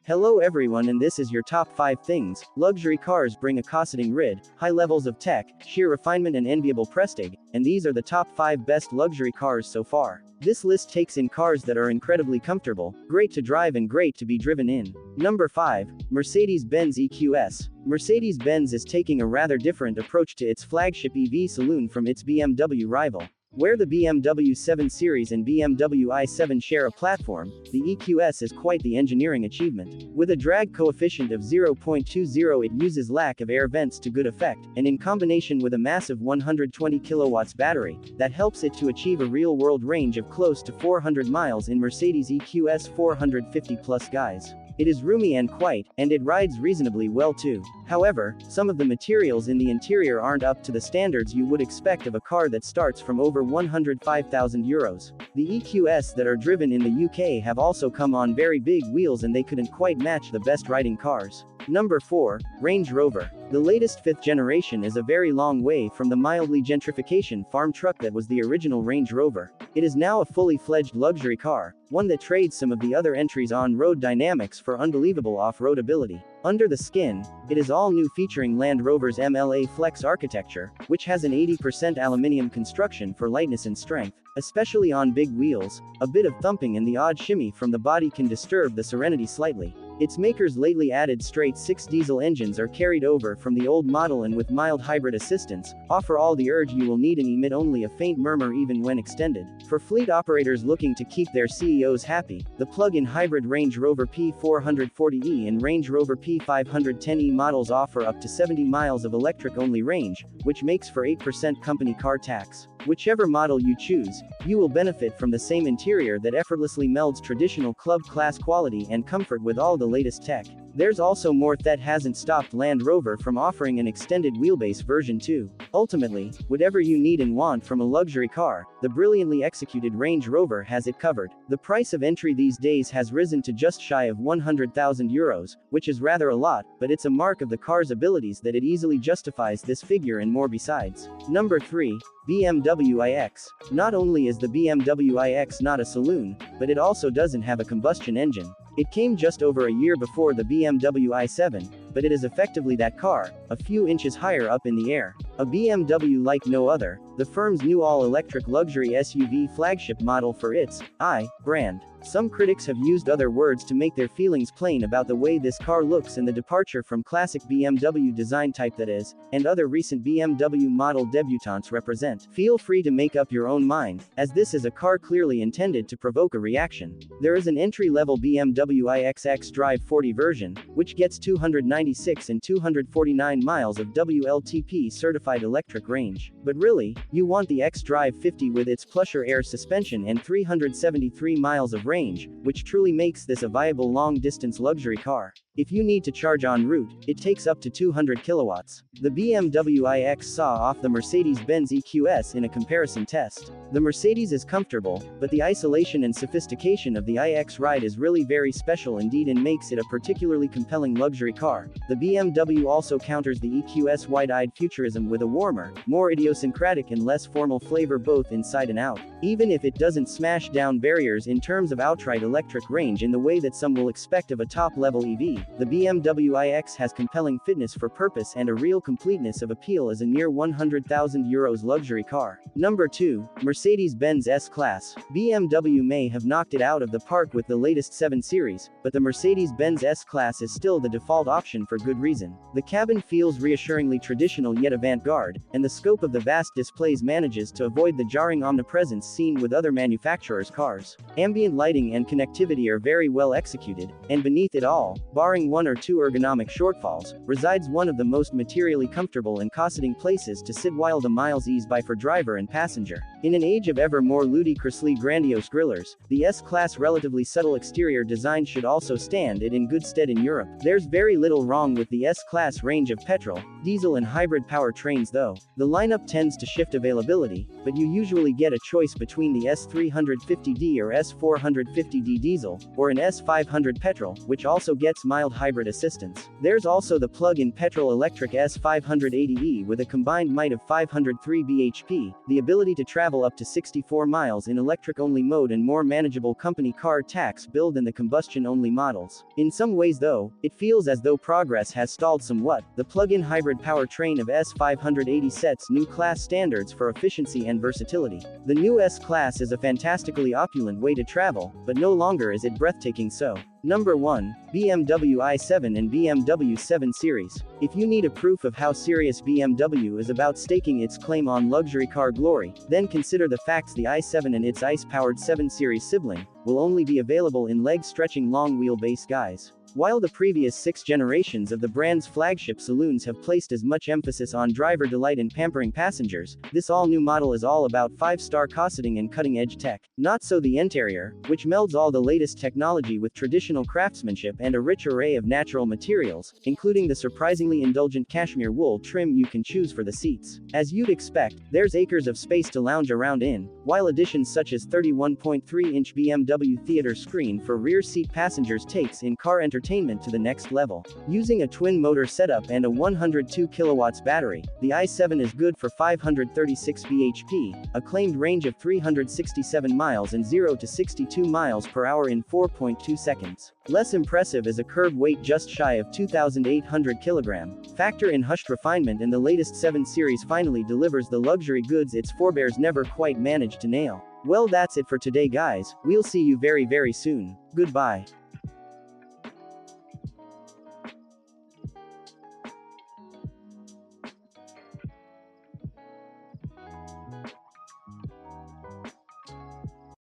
Hello everyone, and this is your top 5 things luxury cars bring accosting rid, high levels of tech, sheer refinement and enviable prestige, and these are the top 5 best luxury cars so far. This list takes in cars that are incredibly comfortable, great to drive and great to be driven in. Number 5. Mercedes-Benz EQS. Mercedes-Benz is taking a rather different approach to its flagship EV saloon from its BMW rival. Where the BMW 7 Series and BMW i7 share a platform, the EQS is quite the engineering achievement. With a drag coefficient of 0.20, it uses lack of air vents to good effect, and in combination with a massive 120 kilowatts battery, that helps it to achieve a real-world range of close to 400 miles in Mercedes EQS 450 plus guys. It is roomy and quiet, and it rides reasonably well too. However, some of the materials in the interior aren't up to the standards you would expect of a car that starts from over €105,000. The EQS that are driven in the UK have also come on very big wheels and they couldn't quite match the best riding cars. Number 4. Range Rover. The latest 5th generation is a very long way from the mildly gentrification farm truck that was the original Range Rover. It is now a fully fledged luxury car, one that trades some of the other entries on-road dynamics for unbelievable off-road ability. Under the skin, it is all new, featuring Land Rover's MLA Flex architecture, which has an 80% aluminium construction for lightness and strength. Especially on big wheels, a bit of thumping and the odd shimmy from the body can disturb the Serenity slightly. Its maker's lately added straight-six diesel engines are carried over from the old model and with mild hybrid assistance, offer all the urge you will need and emit only a faint murmur even when extended. For fleet operators looking to keep their CEOs happy, the plug-in hybrid Range Rover P440e and Range Rover P510e models offer up to 70 miles of electric-only range, which makes for 8% company car tax. Whichever model you choose, you will benefit from the same interior that effortlessly melds traditional club-class quality and comfort with all the latest tech. There's also more that hasn't stopped Land Rover from offering an extended wheelbase version too. Ultimately, whatever you need and want from a luxury car, the brilliantly executed Range Rover has it covered. The price of entry these days has risen to just shy of €100,000, which is rather a lot, but it's a mark of the car's abilities that it easily justifies this figure and more besides. Number 3. BMW iX. Not only is the BMW iX not a saloon, but it also doesn't have a combustion engine. It came just over a year before the BMW i7, but it is effectively that car, a few inches higher up in the air. A BMW like no other, the firm's new all-electric luxury SUV flagship model for its i brand. Some critics have used other words to make their feelings plain about the way this car looks and the departure from classic BMW design type that is, and other recent BMW model debutantes represent. Feel free to make up your own mind, as this is a car clearly intended to provoke a reaction. There is an entry-level BMW iX xDrive 40 version, which gets 296 and 249 miles of WLTP certified electric range. But really, you want the xDrive 50 with its plusher air suspension and 373 miles of range, which truly makes this a viable long-distance luxury car. If you need to charge en route, it takes up to 200 kilowatts. The BMW iX saw off the Mercedes-Benz EQS in a comparison test. The Mercedes is comfortable, but the isolation and sophistication of the iX ride is really very special indeed and makes it a particularly compelling luxury car. The BMW also counters the EQS wide-eyed futurism with a warmer, more idiosyncratic and less formal flavor both inside and out. Even if it doesn't smash down barriers in terms of outright electric range in the way that some will expect of a top-level EV, the BMW iX has compelling fitness for purpose and a real completeness of appeal as a near €100,000 luxury car. Number 2. Mercedes-Benz S-Class. BMW may have knocked it out of the park with the latest 7 Series, but the Mercedes-Benz S-Class is still the default option for good reason. The cabin feels reassuringly traditional yet avant-garde, and the scope of the vast displays manages to avoid the jarring omnipresence seen with other manufacturers' cars. Ambient lighting and connectivity are very well executed, and beneath it all, barring one or two ergonomic shortfalls, resides one of the most materially comfortable and cosseting places to sit while the miles ease by for driver and passenger. In an age of ever more ludicrously grandiose grillers, the S-Class relatively subtle exterior design should also stand it in good stead in Europe. There's very little wrong with the S-Class range of petrol, diesel and hybrid powertrains though. The lineup tends to shift availability, but you usually get a choice between the S350D or S450D diesel, or an S500 petrol, which also gets mild hybrid assistance. There's also the plug-in petrol-electric S580E with a combined might of 503 bhp, the ability to travel up to 64 miles in electric-only mode and more manageable company car tax bill than the combustion-only models. In some ways though, it feels as though progress has stalled somewhat. The plug-in hybrid powertrain of S580 sets new class standards for efficiency and versatility. The new S-Class is a fantastically opulent way to travel, but no longer is it breathtaking so. Number 1. BMW i7 and BMW 7 Series. If you need a proof of how serious BMW is about staking its claim on luxury car glory, then consider the facts the i7 and its ICE-powered 7 Series sibling will only be available in leg-stretching long wheelbase guise. While the previous 6 generations of the brand's flagship saloons have placed as much emphasis on driver delight and pampering passengers, this all-new model is all about 5-star cosseting and cutting-edge tech. Not so the interior, which melds all the latest technology with traditional craftsmanship and a rich array of natural materials, including the surprisingly indulgent cashmere wool trim you can choose for the seats. As you'd expect, there's acres of space to lounge around in, while additions such as 31.3-inch BMW theater screen for rear seat passengers takes in-car entertainment to the next level. Using a twin-motor setup and a 102 kilowatts battery, the i7 is good for 536 bhp, a claimed range of 367 miles and 0 to 62 miles per hour in 4.2 seconds. Less impressive is a curb weight just shy of 2,800 kg. Factor in hushed refinement, and the latest 7 Series finally delivers the luxury goods its forebears never quite managed to nail. Well, that's it for today guys, we'll see you very soon. Goodbye.